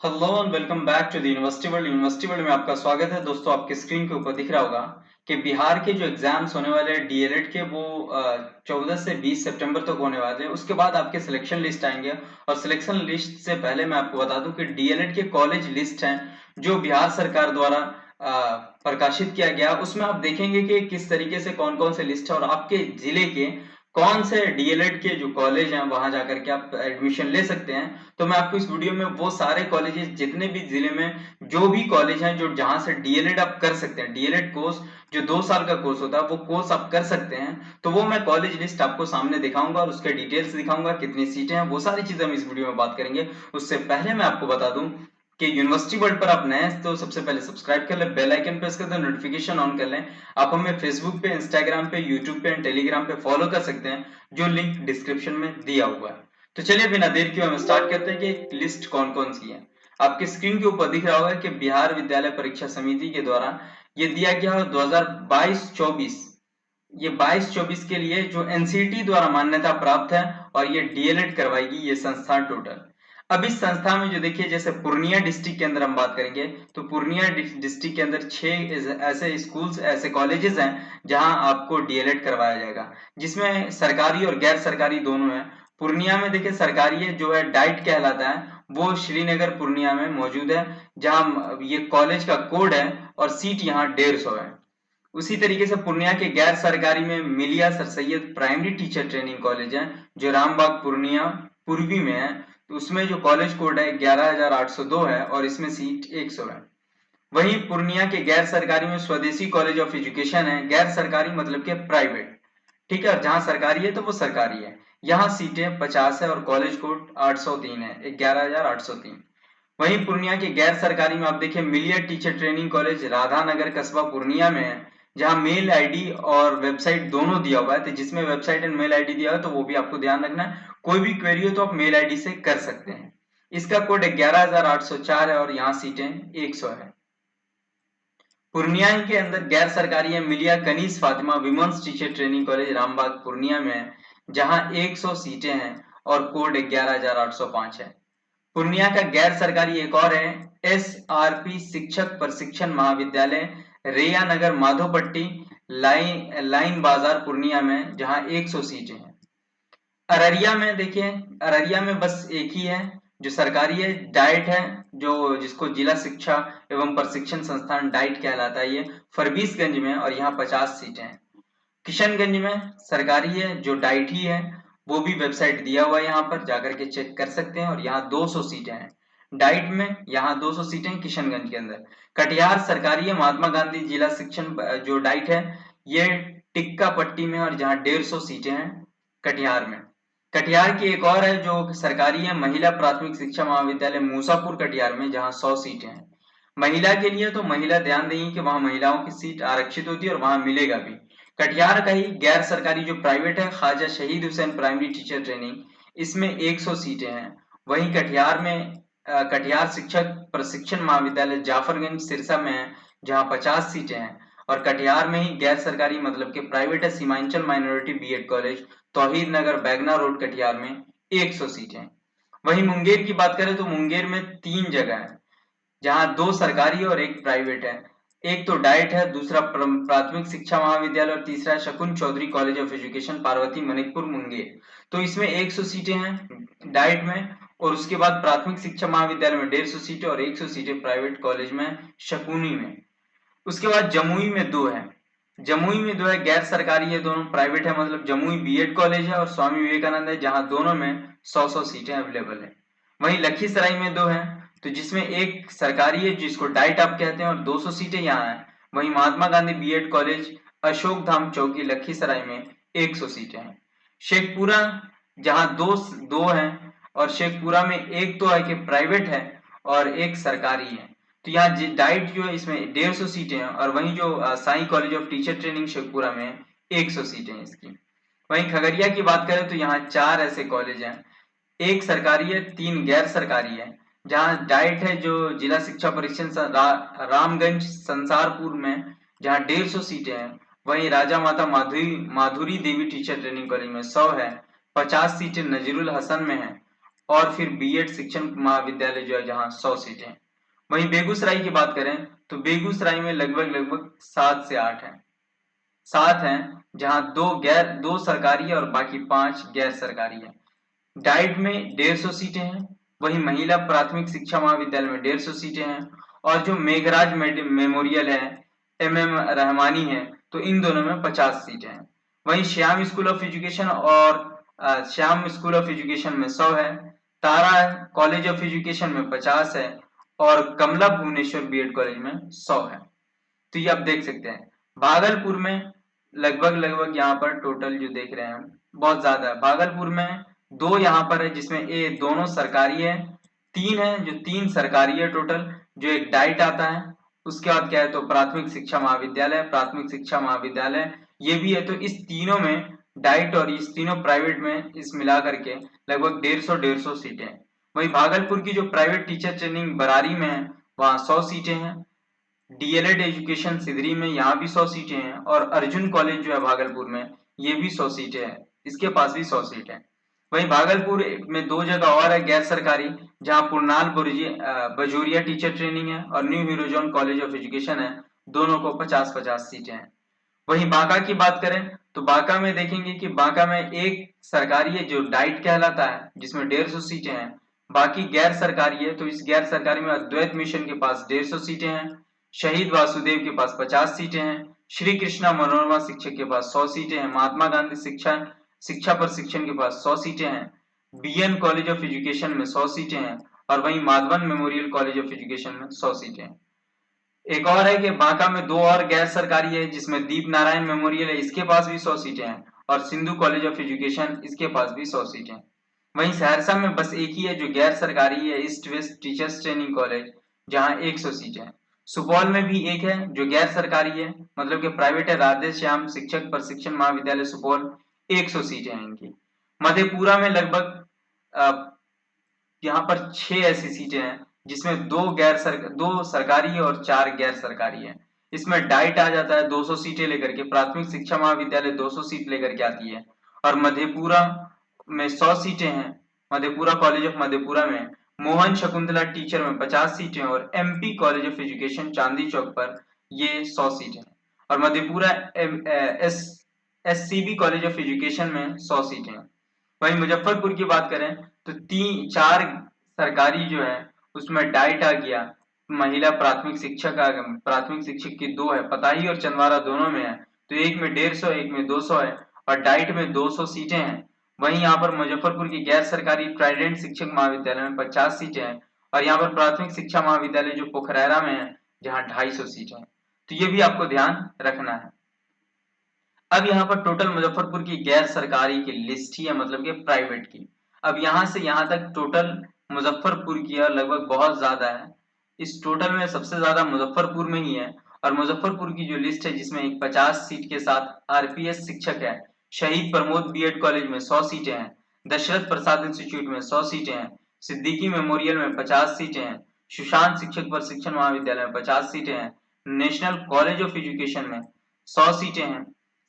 Hello and welcome back to the university world में आपका स्वागत है। दोस्तों, आपके स्क्रीन के ऊपर दिख रहा होगा कि बिहार के जो एग्जाम्स होने वाले हैं डीएलएड के, वो 14 से 20 सितंबर तक होने वाले हैं। उसके बाद आपके सिलेक्शन लिस्ट आएंगे और सिलेक्शन लिस्ट से पहले मैं आपको बता दूं कि डीएलएड के कॉलेज लिस्ट हैं जो बिहार सरकार द्वारा प्रकाशित किया गया। उसमें आप देखेंगे कि किस तरीके से कौन कौन से लिस्ट है और आपके जिले के कौन से डीएलएड के जो कॉलेज हैं वहां जाकर के आप एडमिशन ले सकते हैं। तो मैं आपको इस वीडियो में वो सारे कॉलेजेस, जितने भी जिले में जो भी कॉलेज हैं जो जहां से डीएलएड आप कर सकते हैं, डीएलएड कोर्स जो 2 साल का कोर्स होता है वो कोर्स आप कर सकते हैं, तो वो मैं कॉलेज लिस्ट आपको सामने दिखाऊंगा और उसके डिटेल्स दिखाऊंगा, कितनी सीटें हैं, वो सारी चीजें हम इस वीडियो में बात करेंगे। उससे पहले मैं आपको बता दूं कि यूनिवर्सिटी वर्ल्ड पर आप नए हैं तो सबसे पहले सब्सक्राइब कर ले, बेल आइकन प्रेस कर दो, नोटिफिकेशन ऑन कर लें। आप हमें फेसबुक पे, इंस्टाग्राम पे, यूट्यूब पे, टेलीग्राम पे फॉलो कर सकते हैं, जो लिंक डिस्क्रिप्शन में दिया हुआ है। तो चलिए बिना देर किए हम स्टार्ट करते हैं कि लिस्ट कौन कौन सी है। आपके स्क्रीन के ऊपर दिख रहा होगा कि बिहार विद्यालय परीक्षा समिति के द्वारा ये दिया गया है 2022-24, ये 22-24 के लिए जो एनसीटी द्वारा मान्यता प्राप्त है और ये डीएलएड करवाएगी ये संस्था टोटल। अब इस संस्था में जो देखिए, जैसे पूर्णिया डिस्ट्रिक्ट के अंदर हम बात करेंगे तो पूर्णिया डिस्ट्रिक्ट के अंदर 6 ऐसे स्कूल्स, ऐसे कॉलेजेस हैं जहां आपको डीएलएड करवाया जाएगा, जिसमें सरकारी और गैर सरकारी दोनों है। पूर्णिया में देखिए सरकारी है, जो है डाइट कहलाता है, वो श्रीनगर पूर्णिया में मौजूद है, जहां ये कॉलेज का कोड है और सीट यहाँ 150 है। उसी तरीके से पूर्णिया के गैर सरकारी में मिलिया sir Syed primary teacher training college है, जो रामबाग पूर्णिया पूर्वी में है। तो उसमें जो कॉलेज कोड है 11,802 है और इसमें सीट 100 है। वहीं पूर्णिया के गैर सरकारी में स्वदेशी कॉलेज ऑफ एजुकेशन है, गैर सरकारी मतलब के प्राइवेट, ठीक है, और जहां सरकारी है तो वो सरकारी है। यहाँ सीटें 50 है और कॉलेज कोड 803 है, 11,803। वहीं पूर्णिया के गैर सरकारी में आप देखिए मिलिया टीचर ट्रेनिंग कॉलेज राधानगर कस्बा पूर्णिया में है, जहां मेल आईडी और वेबसाइट दोनों दिया हुआ है। तो जिसमें वेबसाइट एंड मेल आईडी दिया है तो वो भी आपको ध्यान रखना है, कोई भी क्वेरी हो तो आप मेल आईडी से कर सकते हैं। इसका कोड 11,804 है और यहाँ सीटें 100 है। पूर्णिया के अंदर गैर सरकारी है Millia Kaneez Fatima women's teacher training college Rambagh Purnia में है, जहां 100 सीटें हैं और कोड 11,805 है। पूर्णिया का गैर सरकारी एक और है एसआरपी शिक्षक प्रशिक्षण महाविद्यालय रेया नगर माधोपट्टी लाइन बाजार पूर्णिया में, जहां 100 सीटें हैं। अररिया में देखिए, अररिया में बस एक ही है जो सरकारी है, डाइट है, जो जिसको जिला शिक्षा एवं प्रशिक्षण संस्थान डाइट कहलाता है, ये फरबीसगंज में और यहाँ 50 सीटें हैं। किशनगंज में सरकारी है जो डाइट ही है, वो भी वेबसाइट दिया हुआ है, यहाँ पर जाकर के चेक कर सकते हैं और यहाँ 200 सीटें हैं डाइट में, यहाँ 200 सीटें हैं किशनगंज के अंदर। कटिहार सरकारी है महात्मा गांधी जिला शिक्षण जो डाइट है, ये टिक्का पट्टी में और जहाँ 150 सीटें हैं कटिहार में। कटिहार की एक और है जो सरकारी है महिला प्राथमिक शिक्षा महाविद्यालय मूसापुर कटिहार में, जहाँ 100 सीटें हैं। महिला के लिए तो महिला ध्यान देंगी कि वहां महिलाओं की सीट आरक्षित होती है और वहां मिलेगा भी। कटिहार का ही गैर सरकारी जो प्राइवेट है ख्वाजा शहीद हुसैन प्राइमरी टीचर ट्रेनिंग, इसमें 100 सीटें हैं। वहीं कटिहार में कटिहार शिक्षक प्रशिक्षण महाविद्यालय जाफरगंज सिरसा में है, जहां 50 सीटें हैं। और कटिहार में ही गैर सरकारी मतलब के प्राइवेट है सीमांचल माइनॉरिटी बीएड कॉलेज तौहीद नगर बैगना रोड कटिहार में, 100 सीटें। वहीं मुंगेर की बात करें तो मुंगेर में 3 जगह है, जहां 2 सरकारी और एक प्राइवेट है। एक तो डाइट है, दूसरा प्राथमिक शिक्षा महाविद्यालय और तीसरा Shakun Chaudhary college of education Parvati Manikpur Munger. तो इसमें 100 सीटें हैं डाइट में, और उसके बाद प्राथमिक शिक्षा महाविद्यालय में 150 सीटें और 100 सीटें प्राइवेट कॉलेज में शकुनी में। उसके बाद जमुई में 2 है, जमुई में 2 है गैर सरकारी है, दोनों प्राइवेट है, मतलब जमुई बीएड कॉलेज है और स्वामी विवेकानंद है, जहां दोनों में 100 सीटें अवेलेबल है। वहीं लखीसराय में 2 है, तो जिसमें एक सरकारी है जिसको डाइट आप कहते हैं और 200 सीटें यहाँ है। वहीं महात्मा गांधी बीएड कॉलेज अशोक धाम चौकी लखीसराय में 100 सीटें हैं। शेखपुरा जहां दो हैं, और शेखपुरा में एक तो है कि प्राइवेट है और एक सरकारी है। तो यहाँ डाइट जो है इसमें 150 सीटें हैं और वहीं जो Sai college of teacher training Sheikhpura में 100 सीटें हैं इसकी। वहीं खगड़िया की बात करें तो यहाँ 4 ऐसे कॉलेज हैं, एक सरकारी है, 3 गैर सरकारी है। जहाँ डाइट है जो जिला शिक्षा परीक्षण रामगंज संसारपुर में, जहाँ 150 सीटें हैं। वहीं राजा माता माधुरी माधुरी देवी टीचर ट्रेनिंग कॉलेज में 100 है, 50 सीटें नजीरुल हसन में है और फिर बीएड शिक्षण महाविद्यालय जो है जहाँ 100 सीटें हैं। वहीं बेगूसराय की बात करें तो बेगूसराय में लगभग 7 से 8 हैं, 7 हैं, जहाँ दो सरकारी है और बाकी 5 गैर सरकारी है। डाइट में 150 सीटें हैं, वहीं महिला प्राथमिक शिक्षा महाविद्यालय में 150 सीटें हैं, और जो मेघराज मेमोरियल है, MM रहमानी है, तो इन दोनों में 50 सीटें हैं। वहीं श्याम स्कूल ऑफ एजुकेशन और श्याम स्कूल ऑफ एजुकेशन में 100 है, तारा कॉलेज ऑफ एजुकेशन में 50 है, और कमला भुवनेश्वर बीएड कॉलेज में 100 है। तो ये आप देख सकते हैं भागलपुर में लगभग यहाँ पर टोटल जो देख रहे हैं हम बहुत ज्यादा है। भागलपुर में 2 यहाँ पर है जिसमें ए दोनों सरकारी है, 3 है जो 3 सरकारी है टोटल, जो एक डाइट आता है। उसके बाद क्या है तो प्राथमिक शिक्षा महाविद्यालय ये भी है। तो इस तीनों में डाइट और इस तीनों प्राइवेट में इस मिला करके लगभग 150 सीटें हैं। वहीं भागलपुर की जो प्राइवेट टीचर ट्रेनिंग बरारी में है वहाँ 100 सीटें हैं। डीएलएड एजुकेशन सिधरी में यहाँ भी 100 सीटें हैं, और अर्जुन कॉलेज जो है भागलपुर में ये भी 100 सीटें हैं, इसके पास भी 100 सीटें हैं। वहीं भागलपुर में 2 जगह और है गैर सरकारी, जहाँ पुरनाल बजोरिया टीचर ट्रेनिंग है और न्यू हीरोजोन कॉलेज ऑफ एजुकेशन है, दोनों को 50-50 सीटें हैं। वहीं बांका की बात करें तो बांका में देखेंगे कि बांका में एक सरकारी है जो डाइट कहलाता है जिसमें 150 सीटें हैं, बाकी गैर सरकारी है। तो इस गैर सरकारी में अद्वैत मिशन के पास 150 सीटें हैं, शहीद वासुदेव के पास 50 सीटें हैं, श्री कृष्णा मनोरमा शिक्षक के पास 100 सीटें हैं, महात्मा गांधी शिक्षा प्रशिक्षण के पास 100 सीटें हैं, बीएन कॉलेज ऑफ एजुकेशन में 100 सीटें हैं, और वहीं Madhavan memorial college of education में 100 सीटें हैं। एक और है कि बांका में 2 और गैर सरकारी है जिसमें दीप नारायण मेमोरियल है, इसके पास भी 100 सीटें हैं, और सिंधु कॉलेज ऑफ एजुकेशन इसके पास भी 100 सीटें हैं। वहीं सहरसा में बस एक ही है जो गैर सरकारी है, east west teachers training college, जहां 100 सीटें हैं। सुपौल में भी एक है जो गैर सरकारी है, मतलब कि प्राइवेट है, राधे श्याम शिक्षक प्रशिक्षण महाविद्यालय सुपौल, 100 सीटें हैं इनकी। मधेपुरा में लगभग यहाँ पर 6 ऐसी सीटें हैं जिसमें 2 सरकारी और 4 गैर सरकारी है। इसमें डाइट आ जाता है 200 सीटें लेकर के, प्राथमिक शिक्षा महाविद्यालय 200 सीट लेकर के आती है, और मधेपुरा में 100 सीटें हैं। मधेपुरा कॉलेज ऑफ मधेपुरा में मोहन शकुंतला टीचर में 50 सीटें, और एमपी कॉलेज ऑफ एजुकेशन चांदी चौक पर ये 100 सीटें हैं, और Madhepura SCB college of education में 100 सीटें हैं। वहीं मुजफ्फरपुर की बात करें तो 4 सरकारी जो है उसमें डाइट आ गया, महिला प्राथमिक शिक्षक की 2 है, पताही और चंदवारा दोनों में है, तो एक में 150 एक में 200 है, और डाइट में 200 सीटें हैं। वहीं यहाँ पर मुजफ्फरपुर की गैर सरकारी ट्राइडेंट शिक्षक महाविद्यालय में 50 सीटें हैं, और यहाँ पर प्राथमिक शिक्षा महाविद्यालय जो पोखरैरा में है जहाँ 250 सीटें हैं। तो ये भी आपको ध्यान रखना है। अब यहाँ पर टोटल मुजफ्फरपुर की गैर सरकारी की लिस्ट ही है, मतलब कि प्राइवेट की। अब यहाँ से यहाँ तक टोटल मुजफ्फरपुर की है, लगभग बहुत ज्यादा है। इस टोटल में सबसे ज्यादा मुजफ्फरपुर में ही है, और मुजफ्फरपुर की जो लिस्ट है जिसमें एक 50 सीट के साथ आरपीएस शिक्षक है, शहीद प्रमोद बीएड कॉलेज में 100 सीटें हैं, दशरथ प्रसाद इंस्टीट्यूट में 100 सीटें हैं, सिद्दीकी मेमोरियल में 50 सीटें हैं, सुशांत शिक्षक प्रशिक्षण महाविद्यालय में 50 सीटें हैं, नेशनल कॉलेज ऑफ एजुकेशन में 100 सीटें हैं,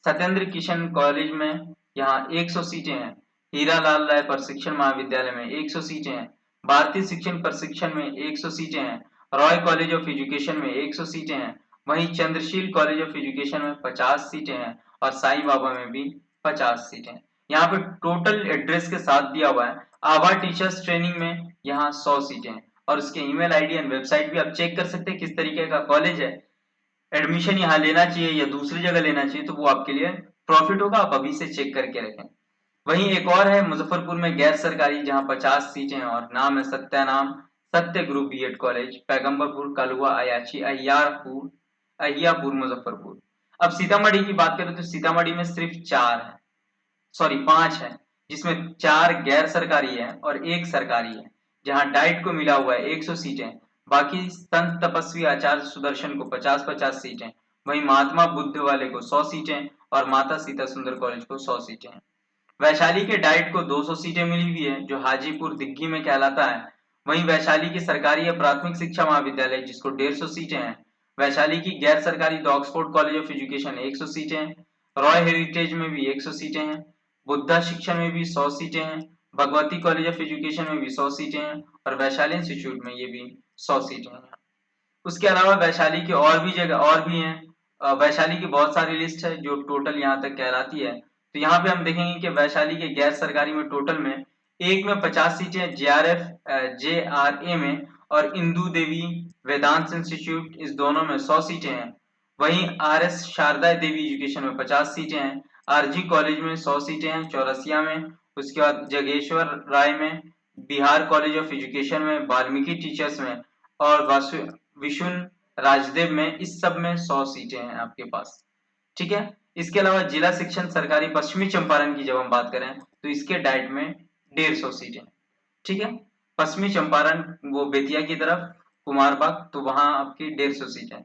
सत्येंद्र किशन कॉलेज में यहाँ 100 सीटें हैं, हीरा लाल राय प्रशिक्षण महाविद्यालय में 100 सीटें हैं, भारतीय शिक्षण प्रशिक्षण में 100 सीटें हैं, रॉय कॉलेज ऑफ एजुकेशन में 100 सीटें हैं, वहीं चंद्रशील कॉलेज ऑफ एजुकेशन में 50 सीटें हैं, और साईं बाबा में भी 50 सीटें हैं। यहाँ पे टोटल एड्रेस के साथ दिया हुआ है। आभा टीचर्स ट्रेनिंग में यहाँ 100 सीटें हैं, और उसके ईमेल आईडी एंड वेबसाइट भी आप चेक कर सकते हैं किस तरीके का कॉलेज है। एडमिशन यहाँ लेना चाहिए या दूसरी जगह लेना चाहिए तो वो आपके लिए प्रॉफिट होगा, आप अभी से चेक करके रखें। वहीं एक और है मुजफ्फरपुर में गैर सरकारी जहाँ 50 सीटें हैं, और नाम है सत्य ग्रुप बीएड कॉलेज, पैगंबरपुर, कलुआ, अयाची, अहियापुर मुजफ्फरपुर। अब सीतामढ़ी की बात करें तो सीतामढ़ी में सिर्फ 5 है, जिसमें 4 गैर सरकारी है और 1 सरकारी है, जहां डाइट को मिला हुआ है 100 सीटें, बाकी संत तपस्वी आचार्य सुदर्शन को 50-50 सीटें, वहीं महात्मा बुद्ध वाले को 100 सीटें, और माता सीता सुंदर कॉलेज को 100 सीटें हैं। वैशाली के डाइट को 200 सीटें मिली हुई है जो हाजीपुर दिग्गी में कहलाता है। वहीं वैशाली की सरकारी या प्राथमिक शिक्षा महाविद्यालय जिसको 150 सीटें हैं। वैशाली की गैर सरकारी the Oxford college of education 100 सीटें हैं, रॉय हेरिटेज में भी 100 सीटें हैं, बुद्धा शिक्षण में भी 100 सीटें हैं, भगवती कॉलेज ऑफ एजुकेशन में भी 100 सीटें हैं और वैशाली इंस्टीट्यूट में ये भी 100 सीटें हैं। उसके अलावा वैशाली की और भी जगह और भी हैं। वैशाली की बहुत सारी लिस्ट है जो टोटल यहाँ तक कहलाती है। तो यहाँ पे हम देखेंगे कि वैशाली के गैर सरकारी में टोटल में एक में 50 सीटें JRA में और इंदू देवी वेदांत इंस्टीट्यूट इस दोनों में 100 सीटें हैं। वहीं RS शारदा देवी एजुकेशन में 50 सीटें हैं। RG कॉलेज में 100 सीटें हैं चौरसिया में। उसके बाद जगेश्वर राय में, बिहार कॉलेज ऑफ एजुकेशन में, वाल्मीकि टीचर्स में और विशुन राजदेव में, इस सब में 100 सीटें हैं आपके पास। ठीक है। इसके अलावा जिला शिक्षण सरकारी पश्चिमी चंपारण की जब हम बात करें तो इसके डाइट में 150 सीटें। ठीक है। पश्चिमी चंपारण वो बेतिया की तरफ कुमारबाग, तो वहां आपकी 150 सीटें।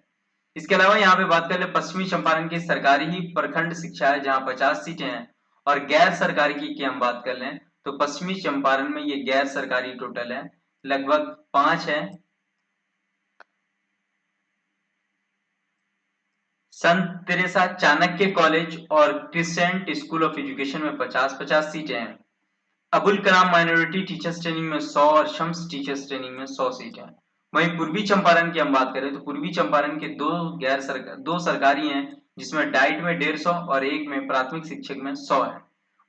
इसके अलावा यहाँ पे बात कर ले पश्चिमी चंपारण की सरकारी ही प्रखंड शिक्षा है जहाँ 50 सीटें हैं और गैर सरकारी की हम बात कर लें तो पश्चिमी चंपारण में ये गैर सरकारी टोटल है लगभग 5 है। संत तेरेसा चाणक्य कॉलेज और क्रिसेंट स्कूल ऑफ एजुकेशन में 50-50 सीटें हैं। Abul Kalam minority teachers training में 100 और शम्स टीचर्स ट्रेनिंग में 100 सीटें हैं। वहीं पूर्वी चंपारण की हम बात करें तो पूर्वी चंपारण के दो सरकारी हैं जिसमें डाइट में 150 और एक में प्राथमिक शिक्षक में 100 है।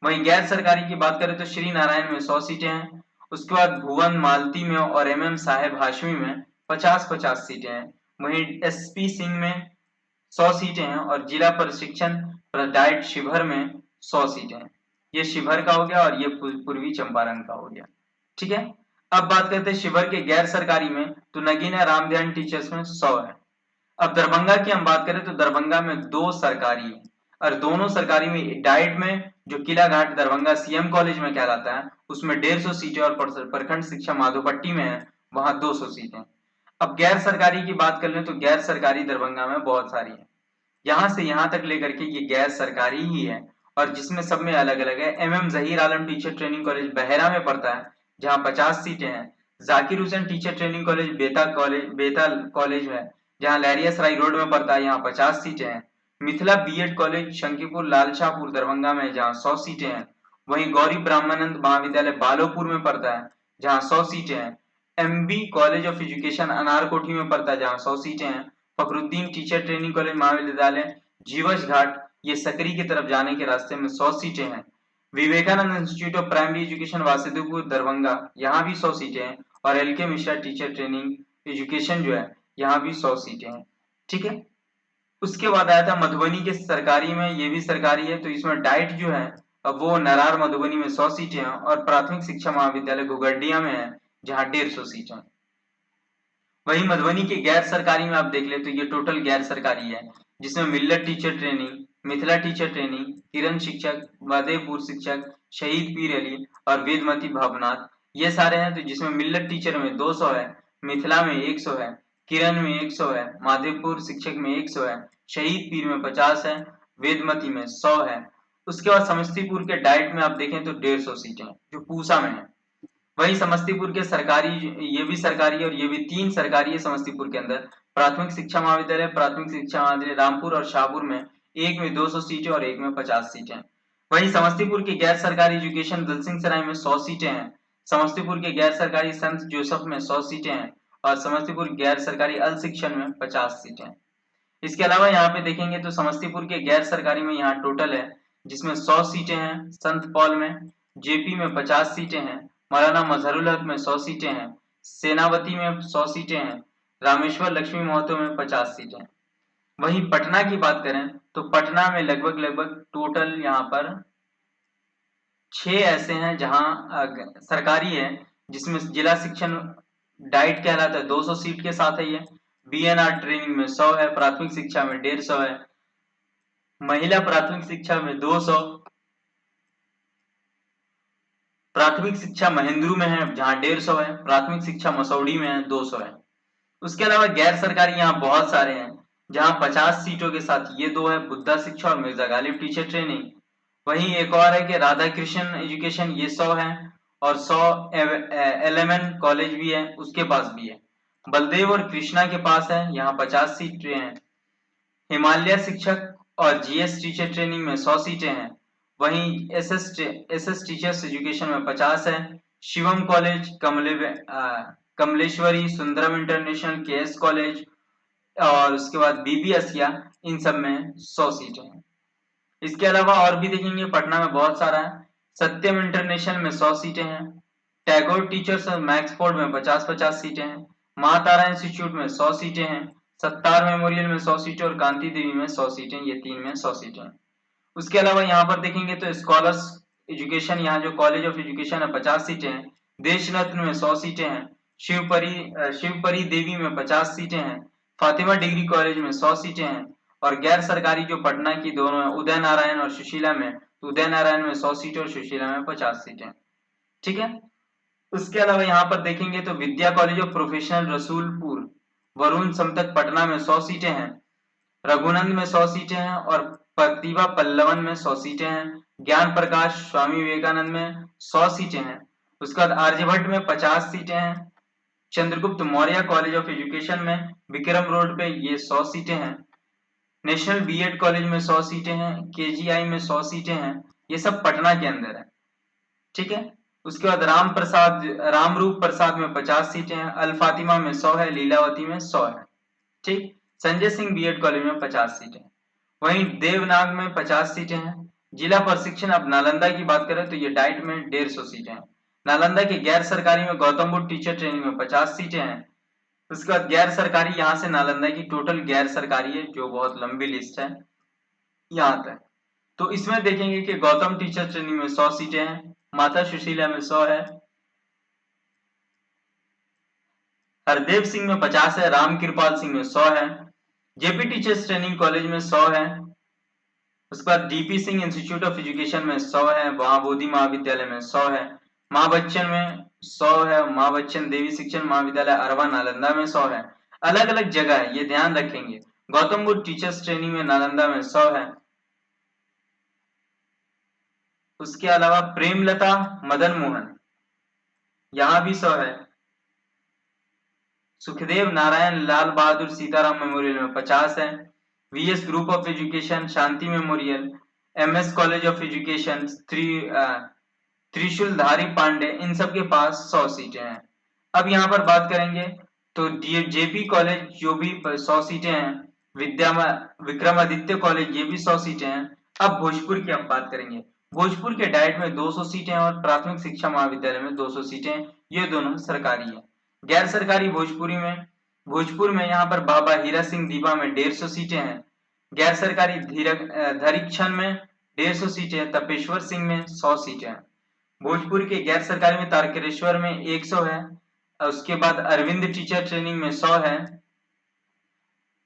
वहीं गैर सरकारी की बात करें तो श्री नारायण में 100 सीटें हैं। उसके बाद भुवन मालती में और MM साहेब हाशमी में 50-50 सीटें हैं। वहीं SP सिंह में 100 सीटें हैं और जिला प्रशिक्षण डाइट शिवहर में 100 सीटें हैं। ये शिवहर का हो गया और ये पूर्वी चंपारण का हो गया। ठीक है। अब बात करते हैं शिवहर के गैर सरकारी में तो नगीना राम ध्यान टीचर्स में 100 है। अब दरभंगा की हम बात करें तो दरभंगा में 2 सरकारी है और दोनों सरकारी में डाइट में जो किला घाट दरभंगा CM कॉलेज में कहलाता है उसमें 150 सीटें और प्रखंड शिक्षा माधोपट्टी में है वहां 200 सीटें। अब गैर सरकारी की बात कर लें तो गैर सरकारी दरभंगा में बहुत सारी है, यहाँ से यहाँ तक लेकर के ये गैर सरकारी ही है और जिसमें सब में अलग अलग है। MM Zaheer Alam teacher training college Bahera में पड़ता है जहाँ 50 सीटें हैं। Zakir Hussain teacher training college Betal college है जहाँ लहरियासराय रोड में पड़ता है, यहाँ 50 सीटें हैं। मिथिला BEd कॉलेज शंकीपुर लालशाहपुर दरभंगा में जहाँ 100 सीटें हैं। वहीं गौरी ब्राह्मणानंद महाविद्यालय बालोपुर में पड़ता है जहाँ 100 सीटें हैं। MB कॉलेज ऑफ एजुकेशन अनारकोठी में पड़ता है जहाँ 100 सीटें हैं। फखरुद्दीन टीचर ट्रेनिंग कॉलेज महाविद्यालय जीवछ घाट ये सकरी की तरफ जाने के रास्ते में 100 सीटें हैं। Vivekanand institute of primary education Vasudevpur Darbhanga यहाँ भी 100 सीटें हैं और LK Mishra teacher training education जो है यहाँ भी 100 सीटें हैं। ठीक है। उसके बाद आया था मधुबनी के सरकारी में, ये भी सरकारी है तो इसमें डाइट जो है अब वो नरार मधुबनी में 100 सीटें हैं और प्राथमिक शिक्षा महाविद्यालय घुघडिया में है जहाँ 150 सीटें हैं। वहीं मधुबनी के गैर सरकारी में आप देख ले तो ये टोटल गैर सरकारी है जिसमें Millat teacher training, Mithila teacher training, Kiran शिक्षक, मधेपुर शिक्षक, शहीद पीर अली और वेदमती भवनाथ ये सारे हैं। तो जिसमें मिल्लत टीचर में 200 है, मिथिला में 100 है, किरण में 100 है, माधेपुर शिक्षक में 100 है, शहीद पीर में 50 है, वेदमती में 100 है। उसके बाद समस्तीपुर के डाइट में आप देखें तो 150 सीटें जो पूसा में है। वही समस्तीपुर के सरकारी, ये भी सरकारी है और ये भी 3 सरकारी है समस्तीपुर के अंदर। प्राथमिक शिक्षा महाविद्यालय, प्राथमिक शिक्षा महाविद्यालय रामपुर और शाहपुर में एक में 200 सीटें और एक में 50 सीटें। वहीं समस्तीपुर के गैर सरकारी एजुकेशन दलसिंह सराय में 100 सीटें हैं। समस्तीपुर के गैर सरकारी संत जोसफ में 100 सीटें हैं और समस्तीपुर गैर सरकारी अल शिक्षण में 50 सीटें। इसके अलावा यहाँ पे देखेंगे तो समस्तीपुर के गैर सरकारी में यहाँ टोटल है जिसमें 100 सीटें हैं संत पॉल में, JP में 50 सीटें हैं, मौलाना मजहरुल हक में 100 सीटें हैं, सेनावती में 100 सीटें हैं, रामेश्वर लक्ष्मी महतो में 50 सीटें हैं। वहीं पटना की बात करें तो पटना में लगभग टोटल यहाँ पर 6 ऐसे हैं जहाँ सरकारी है जिसमें जिला शिक्षण डाइट कहलाता है 200 सीट के साथ है ये। BNR ट्रेनिंग में 100 है, प्राथमिक शिक्षा में 150 है, महिला प्राथमिक शिक्षा में 200, प्राथमिक शिक्षा महेंद्रू में है जहाँ 150 है, प्राथमिक शिक्षा मसौड़ी में है 200 है। उसके अलावा गैर सरकारी यहाँ बहुत सारे हैं जहाँ 50 सीटों के साथ ये 2 है बुद्धा शिक्षा और मिर्जा गालिब टीचर ट्रेनिंग। वहीं एक और है कि राधा कृष्ण एजुकेशन ये 100 है और 100 LMN कॉलेज भी है उसके पास भी है। बलदेव और कृष्णा के पास है यहाँ 50 सीटें हैं। हिमालय शिक्षक और GS टीचर ट्रेनिंग में 100 सीटें हैं। वहीं एस टीचर्स एजुकेशन में 50 है। Shivam college, Kamleshwari, Sundaram international, KS college और उसके बाद बीबी असिया, इन सब में 100 सीटें हैं। इसके अलावा और भी देखेंगे पटना में बहुत सारा है। सत्यम इंटरनेशनल में 100 सीटें हैं। टैगोर टीचर्स और मैक्सफोर्ड में 50-50 सीटें हैं। मां तारा इंस्टीट्यूट में 100 सीटें हैं। सत्तार मेमोरियल में 100 सीटें और कांति देवी में 100 सीटें, ये तीन में 100 सीटें हैं। उसके अलावा यहाँ पर देखेंगे तो स्कॉलर्स एजुकेशन, यहाँ जो कॉलेज ऑफ एजुकेशन है 50 सीटें हैं। देश रत्न में 100 सीटें हैं। शिवपरी देवी में 50 सीटें हैं। फातिमा डिग्री कॉलेज में 100 सीटें हैं। और गैर सरकारी जो पटना की दोनों है, उदय नारायण और सुशीला में, तो उदय नारायण में 100 सीटें और सुशीला में 50 सीटें। ठीक है। उसके अलावा यहाँ पर देखेंगे तो Vidya college of professional Rasulpur, Varun समतक पटना में 100 सीटें हैं। रघुनंद में 100 सीटें हैं और प्रतिभा पल्लवन में 100 सीटें हैं। ज्ञान प्रकाश स्वामी विवेकानंद में 100 सीटें हैं। उसके बाद आर्यभट्ट में 50 सीटें हैं। Chandragupta Maurya college of education में विक्रम रोड पे ये 100 सीटें हैं। नेशनल बीएड कॉलेज में 100 सीटें हैं। केजीआई में 100 सीटें हैं। ये सब पटना के अंदर है। ठीक है। उसके बाद रामरूप प्रसाद में 50 सीटें हैं। अल फातिमा में 100 है। लीलावती में 100 है। ठीक। संजय सिंह बीएड कॉलेज में 50 सीटें। वहीं देवनाग में 50 सीटें हैं। जिला प्रशिक्षण, अब नालंदा की बात करें तो ये डाइट में 150 सीटें हैं। नालंदा के गैर सरकारी में गौतम बुद्ध टीचर ट्रेनिंग में 50 सीटें हैं। उसके बाद गैर सरकारी, यहाँ से नालंदा की टोटल गैर सरकारी है जो बहुत लंबी लिस्ट है यहाँ तक। तो इसमें देखेंगे कि गौतम टीचर ट्रेनिंग में 100 सीटें हैं। माता सुशीला में 100 है। हरदेव सिंह में 50 है। राम कृपाल सिंह में 100 है। जेपी टीचर्स ट्रेनिंग कॉलेज में 100 है। उसके बाद DP Singh institute of education में 100 है। महाबोधि महाविद्यालय में 100 है। माँ बच्चन में 100 है। माँ बच्चन देवी शिक्षण महाविद्यालय अरवा नालंदा में 100 है। अलग अलग जगह है, ये ध्यान रखेंगे। गौतम बुद्ध टीचर्स ट्रेनिंग में नालंदा में 100 है। उसके अलावा प्रेमलता मदन मोहन, यहाँ भी 100 है। सुखदेव नारायण लाल बहादुर सीताराम मेमोरियल में 50 है। VS group of education Shanti memorial, MS college of education Trishuldhari Pandey, इन सब के पास 100 सीटें हैं। अब यहाँ पर बात करेंगे तो जेपी कॉलेज जो भी 100 सीटें हैं। विक्रमादित्य कॉलेज ये भी 100 सीटें हैं। अब भोजपुर की हम बात करेंगे। भोजपुर के डाइट में 200 सीटें और प्राथमिक शिक्षा महाविद्यालय में 200 सीटें, ये दोनों सरकारी है। गैर सरकारी भोजपुर में यहाँ पर बाबा हीरा सिंह दीवा में 150 सीटें हैं। गैर सरकारी धरीक्षण में 150 सीटें, तपेश्वर सिंह में 100 सीटें हैं। भोजपुर के गैर सरकारी में तारकेश्वर में 100 है। उसके बाद अरविंद टीचर ट्रेनिंग में 100 है।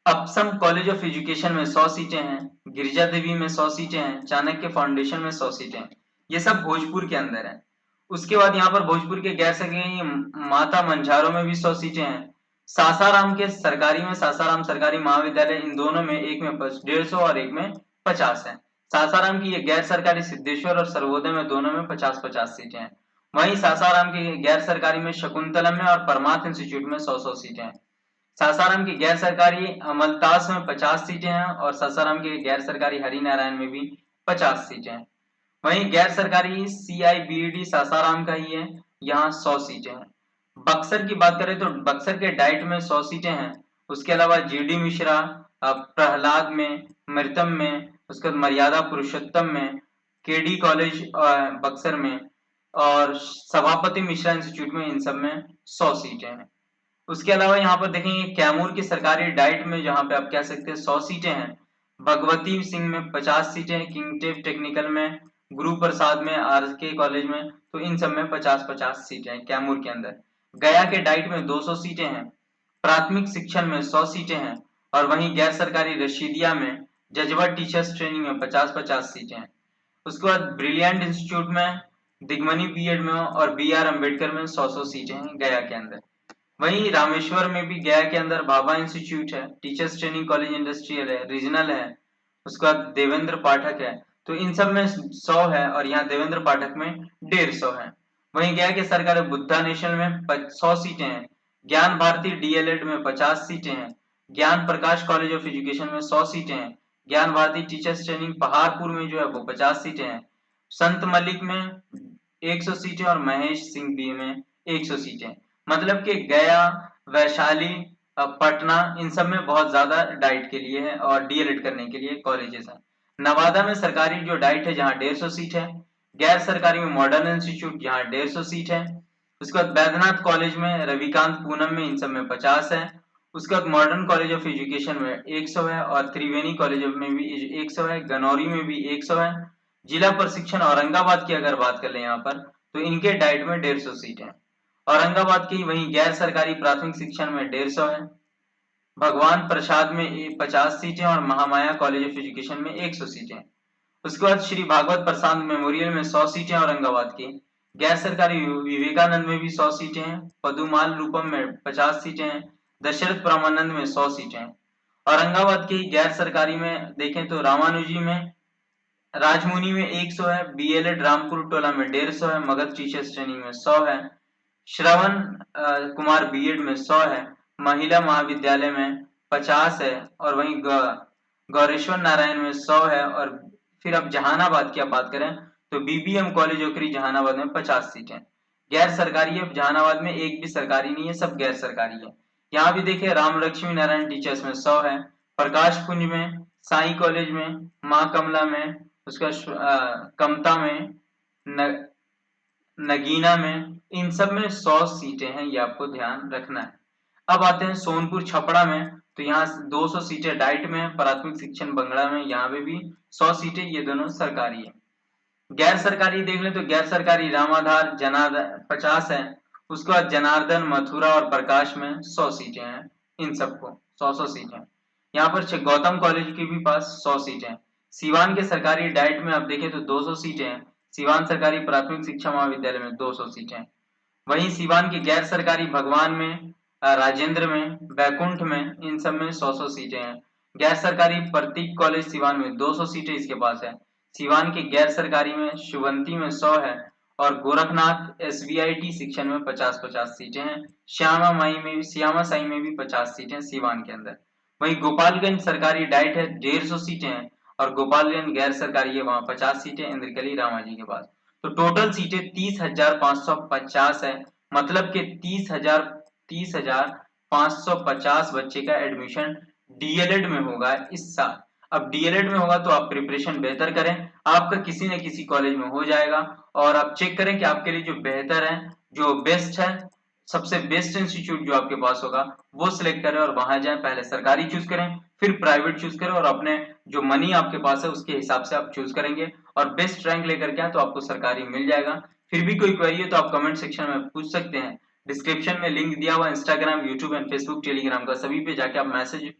अपसम कॉलेज ऑफ एजुकेशन में 100 सीटें हैं। गिरिजा देवी में 100 सीटें हैं। चाणक्य फाउंडेशन में 100 सीटें हैं। ये सब भोजपुर के अंदर है। उसके बाद यहाँ पर भोजपुर के गैर सरकारी माता मंझारों में भी 100 सीटें हैं। सासाराम के सरकारी में सासाराम सरकारी महाविद्यालय, इन दोनों में एक में 150 और एक में 50 है। सासाराम की ये गैर सरकारी सिद्धेश्वर और सर्वोदय में दोनों में 50-50 सीटें हैं। वहीं सासाराम की गैर सरकारी में शकुंतलम में और परमार्थ इंस्टीट्यूट में 100-100 सीटें हैं। सासाराम की गैर सरकारी अमलतास में 50 सीटें हैं और सासाराम की गैर सरकारी हरिनारायण में भी 50 सीटें हैं। वहीं गैर सरकारी CIBD सासाराम का ही है, यहाँ 100 सीटें हैं। बक्सर की बात करें तो बक्सर के डाइट में 100 सीटें हैं। उसके अलावा GD मिश्रा प्रहलाद में, मृतम में, उसके बाद मर्यादा पुरुषोत्तम में, KD कॉलेज बक्सर में और सभापति मिश्रा इंस्टीट्यूट में, इन सब में 100 सीटें हैं। उसके अलावा यहाँ पर देखेंगे कैमूर की सरकारी डाइट में, जहाँ पे आप कह सकते हैं 100 सीटें हैं। भगवती सिंह में 50 सीटें, किंगटेप टेक्निकल में, गुरु प्रसाद में, RK कॉलेज में, तो इन सब में 50-50 सीटें हैं कैमूर के अंदर। गया के डाइट में 200 सीटें हैं। प्राथमिक शिक्षण में 100 सीटें हैं और वहीं गैर सरकारी रशीदिया में जजवा टीचर्स ट्रेनिंग में 50-50 सीटें हैं। उसके बाद ब्रिलियंट इंस्टीट्यूट में, दिगमनी बीएड में और BR अम्बेडकर में 100-100 सीटें हैं गया के अंदर। वहीं रामेश्वर में भी गया के अंदर भाभा इंस्टीट्यूट है, टीचर्स ट्रेनिंग कॉलेज इंडस्ट्रियल है, रीजनल है। उसके बाद देवेंद्र पाठक है, तो इन सब में 100 है और यहाँ देवेंद्र पाठक में 150 है। वहीं गया के सरकारी बुद्धा नेशनल में 100 सीटें हैं। ज्ञान भारती DLED में 50 सीटें हैं। ज्ञान प्रकाश कॉलेज ऑफ एजुकेशन में 100 सीटें हैं। ज्ञान भारती टीचर्स ट्रेनिंग पहाड़पुर में जो है वो 50 सीटें हैं। संत मलिक में 100 सीटें और महेश सिंह बी में 100 सीटें। मतलब कि गया, वैशाली, पटना, इन सब में बहुत ज्यादा डाइट के लिए है और डीएलएड करने के लिए कॉलेजेस हैं। नवादा में सरकारी जो डाइट है जहाँ 150 सीट है, गैर सरकारी में मॉडर्न इंस्टीट्यूट जहाँ 150 सीट है, उसके बाद बैद्यनाथ कॉलेज में, रविकांत पूनम में, इन सब में 50 है। उसके बाद मॉडर्न कॉलेज ऑफ एजुकेशन में 100 है और त्रिवेणी कॉलेज में भी 100 है, गनौरी में भी 100 है। जिला प्रशिक्षण औरंगाबाद की अगर बात कर ले यहाँ पर, तो इनके डाइट में 150 सीट है। औरंगाबाद की वहीं गैर सरकारी प्राथमिक शिक्षण में 150 है। भगवान प्रसाद में 50 सीटें और महामाया कॉलेज ऑफ एजुकेशन में 100 सीटें। उसके बाद श्री भागवत प्रसाद मेमोरियल में 100 सीटें औरंगाबाद की। गैर सरकारी विवेकानंद में भी 100 सीटें हैं। पदुमाल रूपम में 50 सीटें हैं। दशरथ परमानंद में 100 सीटें हैं। औरंगाबाद की गैर सरकारी में देखें तो रामानुजी में, राजमुनि में 100 है। बीएलएड रामपुर टोला में 150 है। मगध टीचर्स ट्रेनिंग में 100 है। श्रवण कुमार बीएड में 100 है। महिला महाविद्यालय में 50 है और वहीं गौरेश्वर नारायण में 100 है। और फिर अब जहानाबाद की आप बात करें तो बीबीएम कॉलेज ओकरी जहानाबाद में 50 सीटें। गैर सरकारी है जहानाबाद में, एक भी सरकारी नहीं है, सब गैर सरकारी है। यहाँ भी देखिए राम लक्ष्मी नारायण टीचर्स में 100 है। प्रकाश पुंज में, साई कॉलेज में, माँ कमला में, उसका कमता में, नगीना में, इन सब में 100 सीटें हैं, ये आपको ध्यान रखना है। अब आते हैं सोनपुर छपड़ा में, तो यहाँ 200 सीटें डाइट में, प्राथमिक शिक्षण बंगड़ा में, यहाँ पे भी 100 सीटें, ये दोनों सरकारी है। गैर सरकारी देख लें तो गैर सरकारी रामाधार जनार्दन 50 है। उसके बाद जनार्दन, मथुरा और प्रकाश में 100 सीटें हैं। इन सबको 100 सीटें। यहाँ पर गौतम कॉलेज के भी पास 100 सीटें हैं। सीवान के सरकारी डाइट में आप देखें तो 200 सीटें हैं। सीवान सरकारी प्राथमिक शिक्षा महाविद्यालय में 200 सीटें हैं। वहीं सीवान की गैर सरकारी भगवान में, राजेंद्र में, बैकुंठ में, इन सब में 100 सीटें हैं। गैर सरकारी प्रतीक कॉलेज सीवान में 200 सीटें इसके पास है। सीवान के गैर सरकारी में शुवंती में 100 है और गोरखनाथ एसवीआईटी शिक्षण में 50-50 सीटें हैं। श्यामा साई में भी 50 सीटें सीवान के अंदर। वहीं गोपालगंज सरकारी डाइट है 150 सीटें हैं और गोपालगंज गैर सरकारी है, वहां 50 सीटें इंद्रकली रामाजी के पास। तो टोटल सीटें 30,550 है। मतलब कि 30,550 बच्चे का एडमिशन डीएलएड में होगा इस साल। अब डीएलएड में होगा तो आप प्रिपरेशन बेहतर करें, आपका किसी न किसी कॉलेज में हो जाएगा। और आप चेक करें कि आपके लिए जो बेहतर है, जो बेस्ट है, सबसे बेस्ट इंस्टीट्यूट जो आपके पास होगा वो सिलेक्ट करें और वहां जाएं। पहले सरकारी चूज करें, फिर प्राइवेट चूज करें, और अपने जो मनी आपके पास है उसके हिसाब से आप चूज करेंगे और बेस्ट रैंक लेकर के आए तो आपको सरकारी मिल जाएगा। फिर भी कोई क्वेरी है तो आप कमेंट सेक्शन में पूछ सकते हैं। डिस्क्रिप्शन में लिंक दिया हुआ Instagram, YouTube and Facebook, Telegram का, सभी पे जाके आप मैसेज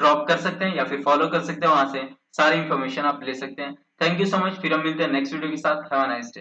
ड्रॉप कर सकते हैं या फिर फॉलो कर सकते हैं। वहां से सारी इंफॉर्मेशन आप ले सकते हैं। Thank you so much. फिर हम मिलते हैं नेक्स्ट वीडियो के साथ। Have a nice day.